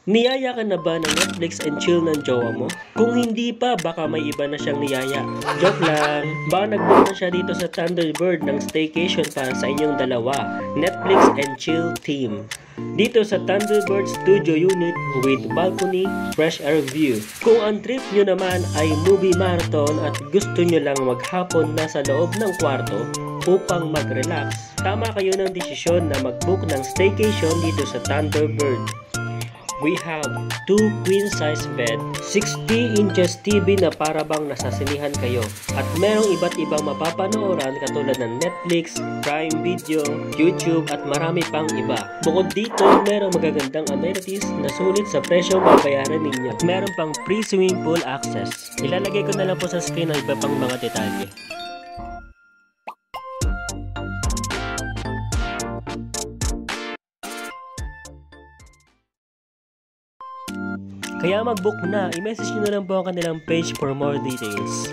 Niyaya ka na ba ng Netflix and chill ng jowa mo? Kung hindi pa, baka may iba na siyang niyaya. Joke lang! Baka nag-book na siya dito sa Thunderbird ng staycation para sa inyong dalawa. Netflix and chill team. Dito sa Thunderbird Studio Unit with balcony, fresh air view. Kung ang trip nyo naman ay movie marathon at gusto nyo lang maghapon na sa loob ng kwarto upang mag-relax, tama kayo ng desisyon na mag-book ng staycation dito sa Thunderbird. We have 2 queen-size bed, 60 inches TV na para bang nasasinihan kayo. At merong iba't ibang mapapanooran katulad ng Netflix, Prime Video, YouTube at marami pang iba. Bukod dito, merong magagandang amenities na sulit sa presyong babayaran ninyo. At meron pang free swimming pool access. Ilalagay ko na lang po sa screen ang iba pang mga detalye. Kaya mag-book na, i-message nyo na lang po ang kanilang page for more details.